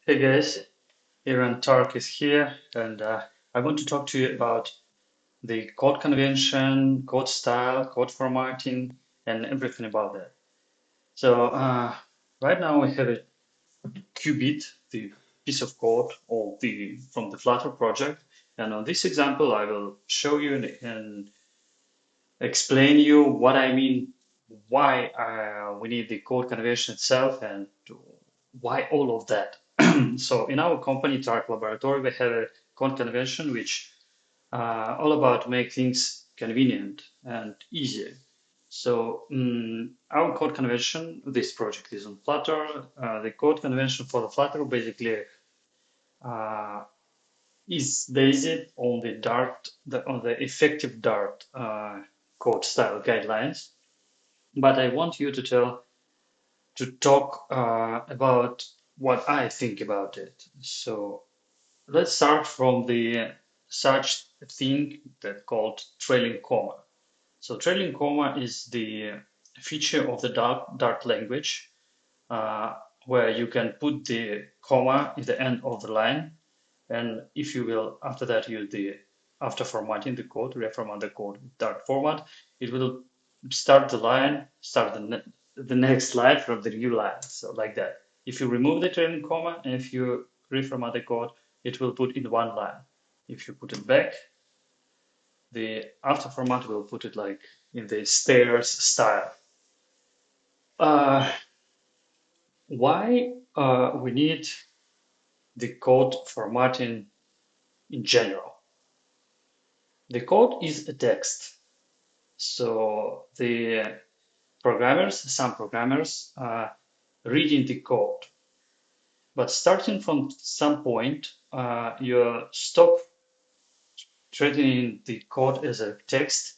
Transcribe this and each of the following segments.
Hey guys, Iran Tark is here, and I want to talk to you about the code convention, code style, code formatting, and everything about that. So, right now we have a qubit, the piece of code or the from the Flutter project, and on this example, I will show you and explain you what I mean, why we need the code convention itself, and why all of that. So in our company, Tark Laboratory, we have a code convention which all about make things convenient and easier. So our code convention, this project is on Flutter. The code convention for the Flutter basically uh, is based on the Dart, on the effective Dart code style guidelines. But I want you to talk about what I think about it. So let's start from the such thing that called trailing comma. So trailing comma is the feature of the Dart language where you can put the comma in the end of the line, and if you will after that use the after formatting the code, reformat the code with Dart format, it will start the line, start the next line from the new line. So like that. If you remove the trailing comma and if you reformat the code, it will put in one line. If you put it back, the after format will put it like in the stairs style. Uh, why we need the code formatting in general? The code is a text. So the some programmers are reading the code, but starting from some point, you stop treating the code as a text,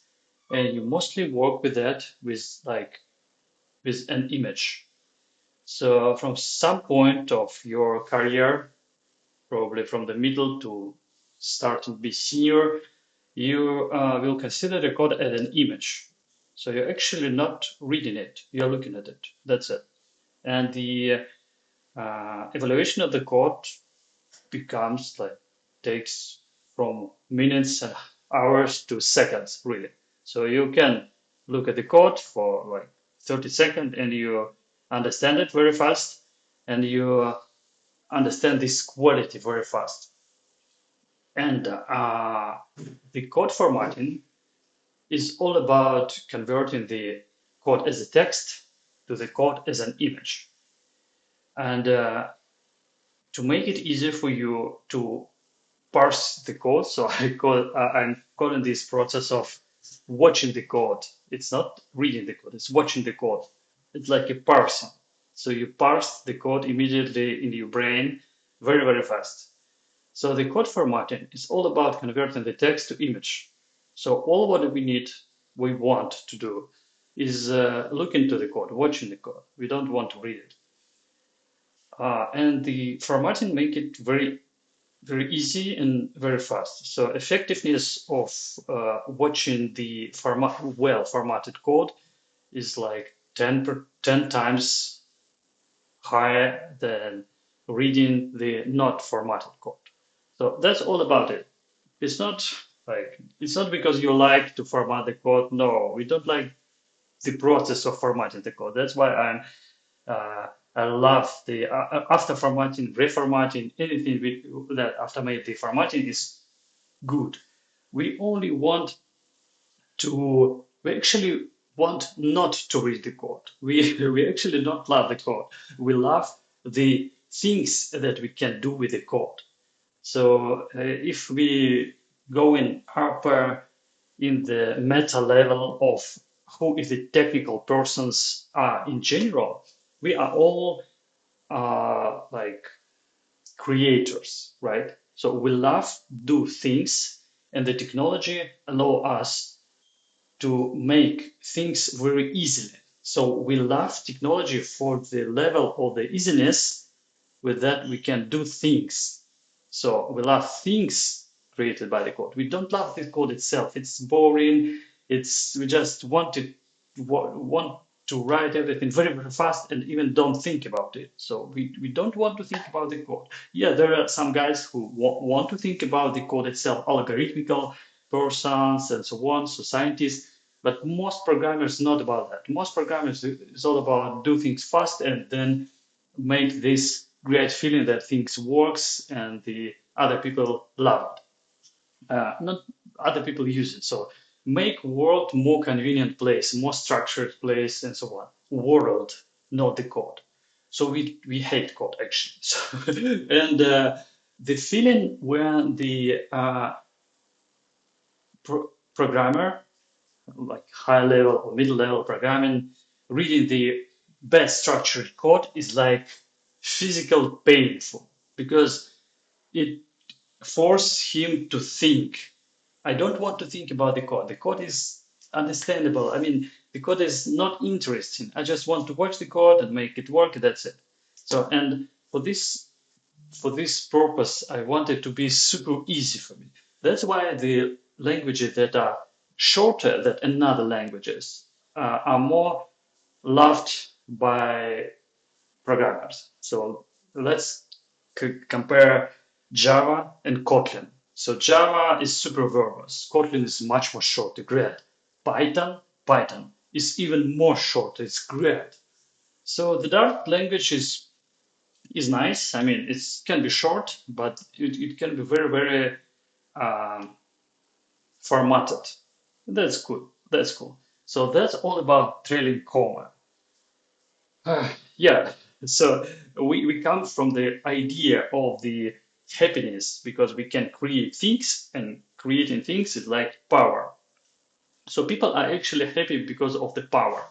and you mostly work with that with with an image. So from some point of your career, probably from the middle to start to be senior, you will consider the code as an image. So you're actually not reading it, you're looking at it. That's it. And the evaluation of the code becomes like takes from minutes and hours to seconds, really. So you can look at the code for like 30 seconds and you understand it very fast and you understand this quality very fast. And the code formatting is all about converting the code as a text to the code as an image. And to make it easier for you to parse the code, so I'm calling this process of watching the code. It's not reading the code, it's watching the code. It's like a parsing. So you parse the code immediately in your brain very, very fast. So the code formatting is all about converting the text to image. So all what we want to do is look into the code, watching the code. We don't want to read it. And the formatting make it very, very easy and very fast. So effectiveness of watching the well formatted code is like 10 times higher than reading the not formatted code. So that's all about it. It's not it's not because you like to format the code. No, we don't like the process of formatting the code. That's why I love the after formatting, reformatting, anything that after made the formatting is good. We only want we actually want not to read the code. We actually not love the code. We love the things that we can do with the code. So if we go in upper in the meta level of who is the technical persons are in general, we are all like creators, right? So we love do things, and the technology allow us to make things very easily. So we love technology for the level of the easiness. With that, we can do things. So we love things created by the code. We don't love the code itself. It's boring. We just want to write everything very, very fast and even don't think about it. So we don't want to think about the code. Yeah, there are some guys who want to think about the code itself, algorithmical persons and so on, so scientists. But most programmers not about that. Most programmers is all about do things fast and then make this great feeling that things works and the other people love it. Not other people use it. So make world more convenient place, more structured place, and so on. World, not the code. So we hate code actually. So, and the feeling when the programmer, like high level or middle level programming, reading the best structured code is like physical painful because it force him to think. I don't want to think about the code. The code is understandable. I mean, the code is not interesting. I just want to watch the code and make it work. That's it. So, and for this purpose, I want it to be super easy for me. That's why the languages that are shorter than another languages are more loved by programmers. So let's compare Java and Kotlin. So Java is super verbose. Kotlin is much more short, great. Python is even more short, it's great. So the Dart language is nice. I mean, it can be short, but it can be very, very um, formatted. That's good. That's cool. So that's all about trailing comma. Yeah, so we come from the idea of the happiness because we can create things and creating things is like power. So people are actually happy because of the power.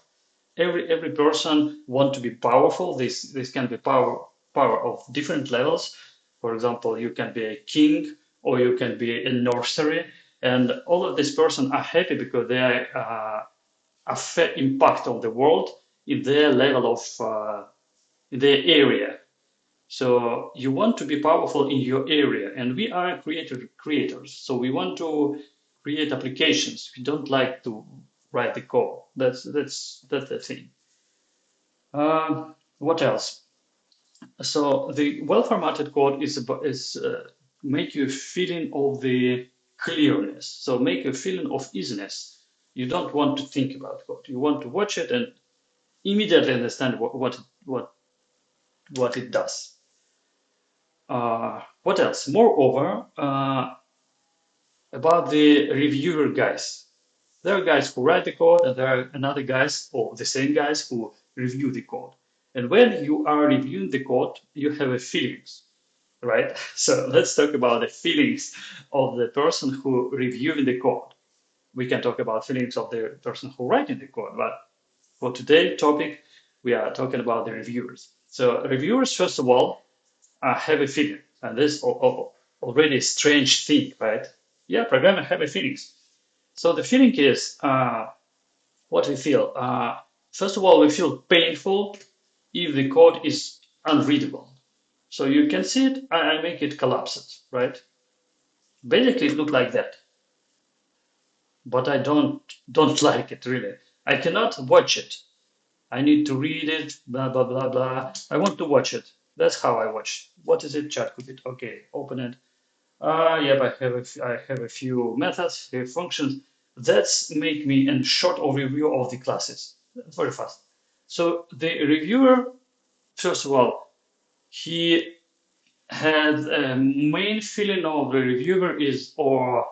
Every person want to be powerful. This can be power of different levels. For example, you can be a king or you can be a nursery, and all of these person are happy because they affect impact on the world in their level of the area. So you want to be powerful in your area, and we are creators. So we want to create applications. We don't like to write the code. That's the thing. What else? So the well-formatted code is make you a feeling of the clearness. So make a feeling of easiness. You don't want to think about code. You want to watch it and immediately understand what it does. What else? Moreover, about the reviewer guys. There are guys who write the code, and there are another guys, or the same guys, who review the code. And when you are reviewing the code, you have a feelings, right? So let's talk about the feelings of the person who reviewing the code. We can talk about feelings of the person who writing the code, but for today's topic, we are talking about the reviewers. So reviewers, first of all, have a feeling. And this is already a strange thing, right? Yeah, programmers have a feelings. So the feeling is what we feel. First of all, we feel painful if the code is unreadable. So you can see it, I make it collapsed, right? Basically, it looks like that, but I don't like it really. I cannot watch it. I need to read it, blah blah blah blah. I want to watch it. That's how I watch. What is it? Chat could it? Okay, open it. Yeah, I have a few methods, functions. That's make me a short overview of the classes. Very fast. So the reviewer, first of all, he has a main feeling of the reviewer is or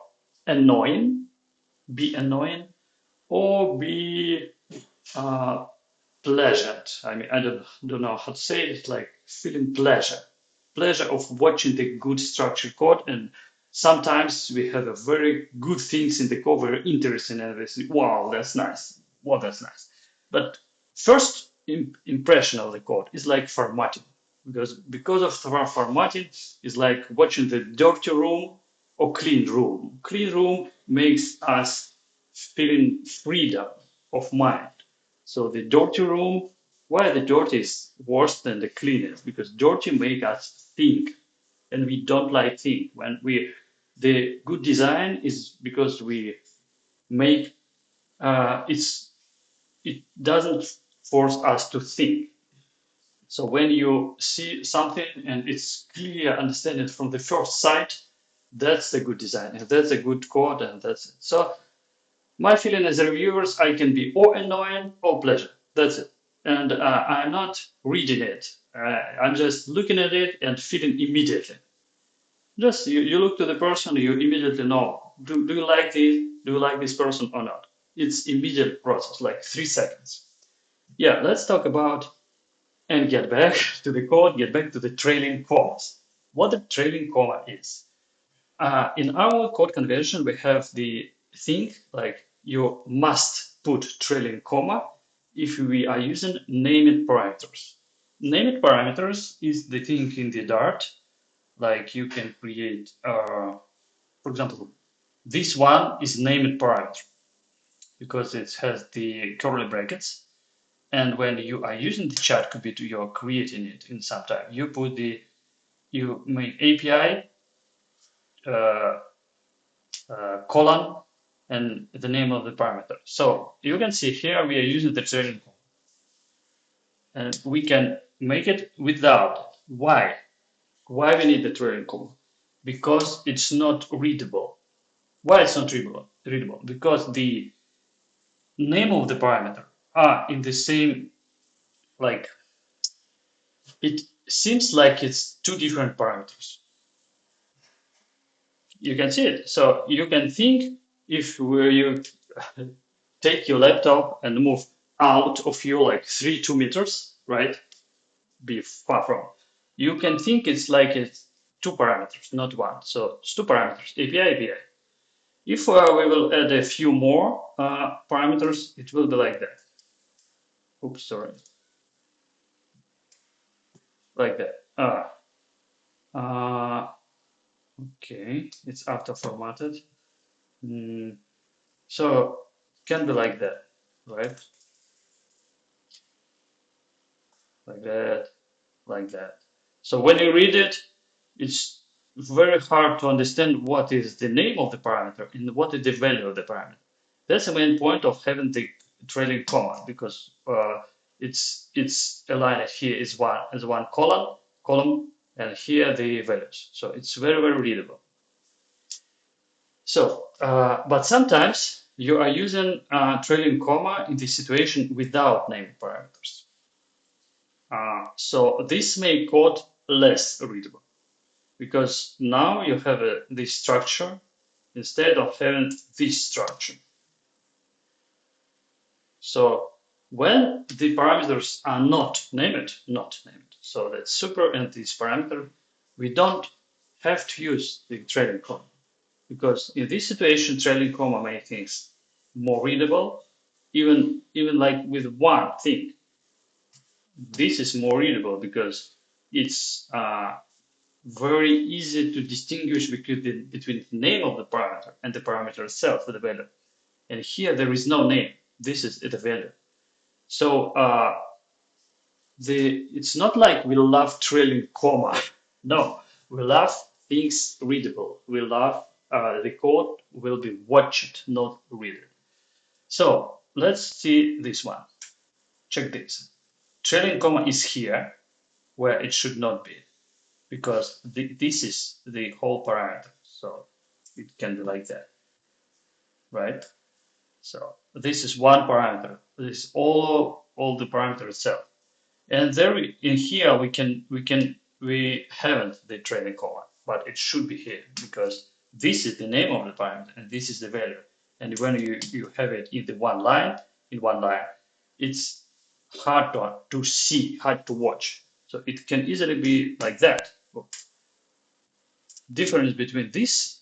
annoying, be annoying, or be uh, pleasant. I mean, I don't know how to say it. It's like feeling pleasure of watching the good structured code. And sometimes we have a very good things in the code, very interesting, and we say, wow, that's nice. Wow, that's nice. But first impression of the code is like formatting, because of formatting is like watching the dirty room or clean room. Clean room makes us feeling freedom of mind. So the dirty room, why the dirty is worse than the cleanest? Because dirty make us think, and we don't like think. The good design is because we make it doesn't force us to think. So when you see something and it's clear, understand it from the first sight, that's a good design, and that's a good code, and that's it. So my feeling as a reviewer, I can be or annoying or pleasure. That's it. And I'm not reading it. I'm just looking at it and feeling immediately. Just you look to the person, you immediately know, do you like this? Do you like this person or not? It's immediate process, like 3 seconds. Yeah, let's talk about and get back to the code, get back to the trailing commas. What a trailing comma is. In our code convention, we have the thing like you must put trailing comma if we are using named parameters. Named parameters is the thing in the Dart, like you can create, for example, this one is named parameter because it has the curly brackets. And when you are using the chat commit, you're creating it in some time. You make API uh, colon and the name of the parameter. So you can see here we are using the trailing comma, and we can make it without. Why? Why we need the trailing comma? Because it's not readable. Why it's not readable? Readable because the name of the parameter are in the same, like it seems like it's two different parameters. You can see it. So you can think if you take your laptop and move out of you like 2 meters, right? Be far from. You can think it's like it's two parameters, not one. So it's two parameters, API, API. If we will add a few more parameters, it will be like that. Oops, sorry. Like that. Uh, okay, it's after formatted. So can be like that, right? Like that, like that. So when you read it, it's very hard to understand what is the name of the parameter and what is the value of the parameter. That's the main point of having the trailing comma because it's aligned here is one column, and here the values. So it's very readable. So, but sometimes you are using trailing comma in this situation without named parameters. So this make code less readable because now you have this structure instead of having this structure. So when the parameters are not named, so that's super and this parameter, we don't have to use the trailing comma because in this situation, trailing comma makes things more readable, even like with one thing. This is more readable because it's very easy to distinguish between the name of the parameter and the parameter itself, the value. And here there is no name. This is the value. So it's not like we love trailing comma. No, we love things readable. We love the code will be watched, not read it. So let's see this one. Check this. Trailing comma is here where it should not be because this is the whole parameter. So it can be like that, right? So this is one parameter. This is all the parameter itself. And there in here we haven't the trailing comma, but it should be here because this is the name of the parameter and this is the value. And when you have it in the one line, it's hard to see, hard to watch. So it can easily be like that. Difference between this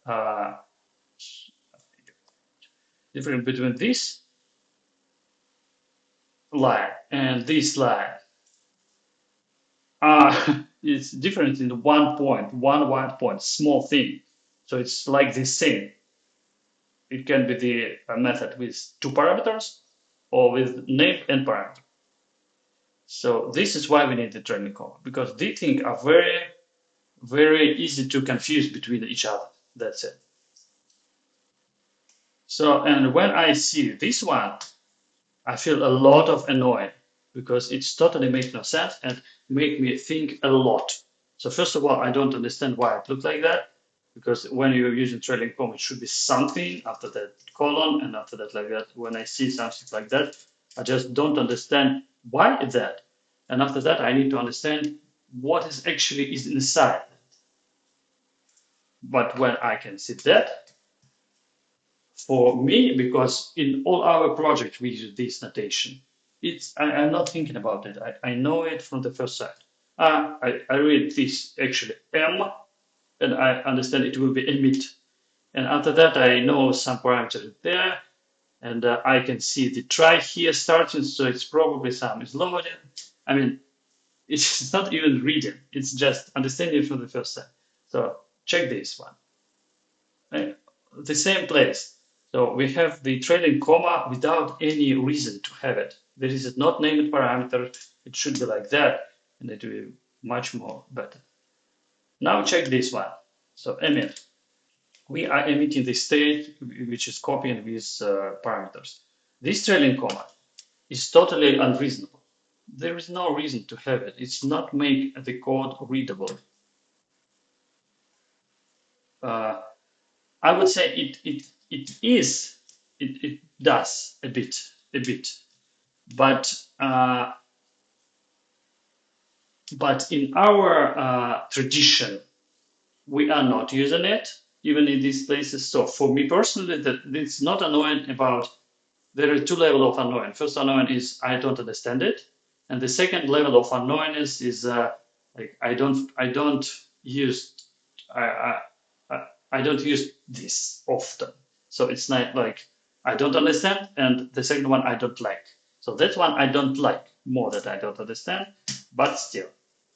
uh, difference between this line and this line it's different in one point, small thing. So it's like the same. It can be the method with two parameters or with name and parameter. So this is why we need the trailing comma because these things are very easy to confuse between each other. That's it. So and when I see this one, I feel a lot of annoying because it's totally makes no sense and make me think a lot. So first of all, I don't understand why it looks like that because when you're using trailing comma, it should be something after that colon and after that like that. When I see something like that, I just don't understand why it's that. And after that, I need to understand what is actually is inside. But when I can see that, for me, because in all our projects we use this notation. I'm not thinking about it. I know it from the first sight. I read this actually M, and I understand it will be emit. And after that, I know some parameters there, and I can see the try here starting, so it's probably some is loading. I mean, it's not even reading; it's just understanding from the first sight. So check this one. uh, the same place. So we have the trailing comma without any reason to have it. There is a not named parameter. It should be like that, and it will be much more better. Now check this one. So emit. We are emitting the state which is copying these parameters. This trailing comma is totally unreasonable. There is no reason to have it. It's not make the code readable. Uh, I would say it does a bit, but but in our tradition we are not using it even in these places. So for me personally, that it's not annoying about. There are two levels of annoyance. First annoying is I don't understand it, and the second level of annoyance is like I don't use I, I don't use this often. So it's not like I don't understand, and the second one I don't like. So that one I don't like more that I don't understand, but still.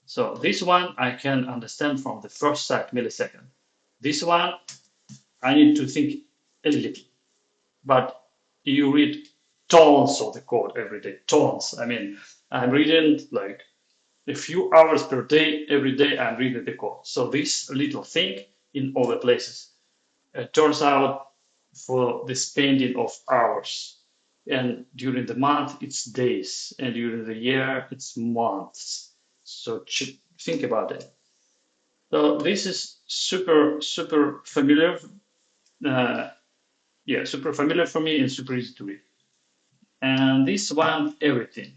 So this one I can understand from the first sight millisecond. This one I need to think a little, but you read tons of the code every day, tons. I mean, I'm reading like a few hours per day, every day I'm reading the code. So this little thing in other places. Turns out for the spending of hours. And during the month, it's days. And during the year, it's months. So think about it. So this is super familiar. Uh, yeah, super familiar for me and super easy to read. And this one, everything.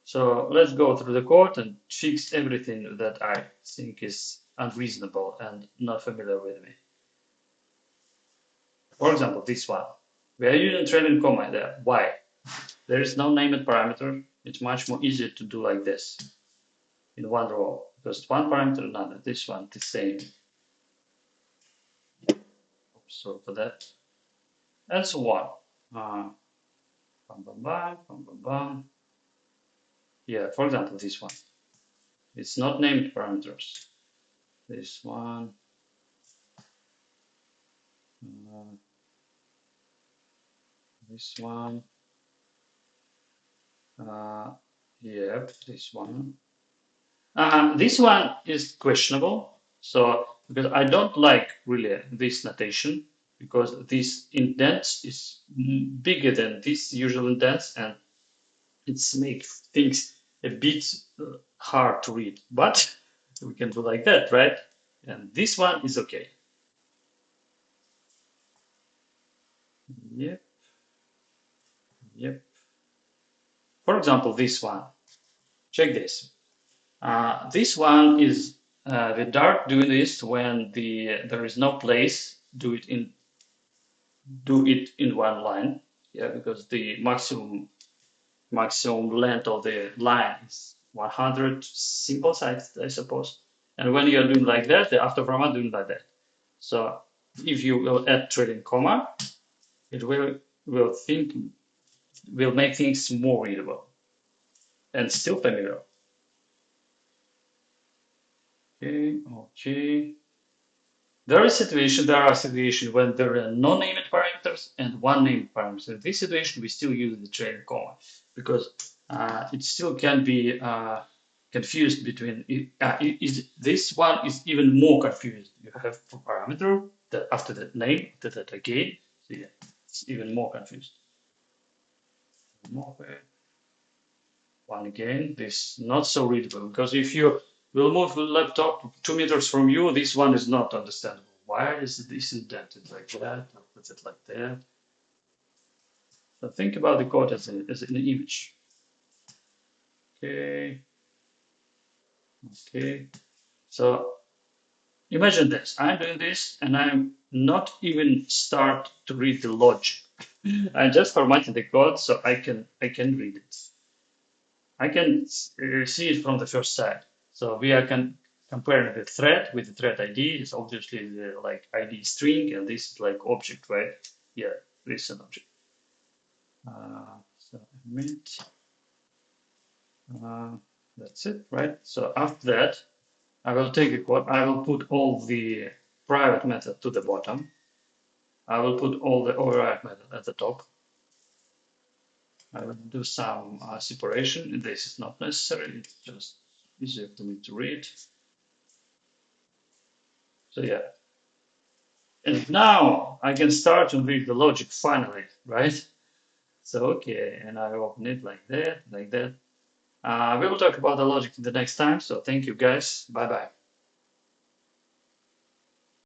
So let's go through the code and fix everything that I think is unreasonable and not familiar with me. For example, this one. We are using trailing comma there. Why? There is no named parameter. It's much more easier to do like this in one row because one parameter, another. This one, the same. So for that, and so on. Bam, bam, bam, bam, bam, bam. Yeah, for example, this one. It's not named parameters. This one. Uh, this one. Uh, yep, this one. This one is questionable. So because I don't like really this notation because this indent is bigger than this usual indents and it's make things a bit hard to read. But we can do like that, right? And this one is okay. Yep, yep. For example, this one. Check this. This one is the Dart doing this when there is no place. Do it in one line. Yeah, because the maximum length of the line is 100 symbols, I suppose. And when you're doing like that, the after format doing like that. So if you will add trailing comma, it will make things more readable and still familiar. Okay, okay. There are situations when there are no named parameters and one named parameter. In this situation, we still use the trailing comma because it still can be confused between. This one is even more confused. You have a parameter that after that name, that again, so yeah, it's even more confused. Remove it. One again, this not so readable because if you will move the laptop 2 meters from you, this one is not understandable. Why is this indented like that? Or put it like that. So think about the code as an image. Okay, okay. So imagine this. I'm doing this and I'm not even start to read the logic. I'm just formatting the code so I can read it. I can see it from the first side. So we are comparing the thread with the thread ID. It's obviously the like ID string, and this is like object, right? Yeah, this is an object. So mint, uh, that's it, right? So after that, I will take a quote. I will put all the private method to the bottom. I will put all the override method at the top. I will do some separation. This is not necessary. It's just easier for me to read. So yeah, and now I can start to read the logic finally, right? So, okay, and I open it like that, like that. We will talk about the logic the next time. So thank you guys. Bye bye.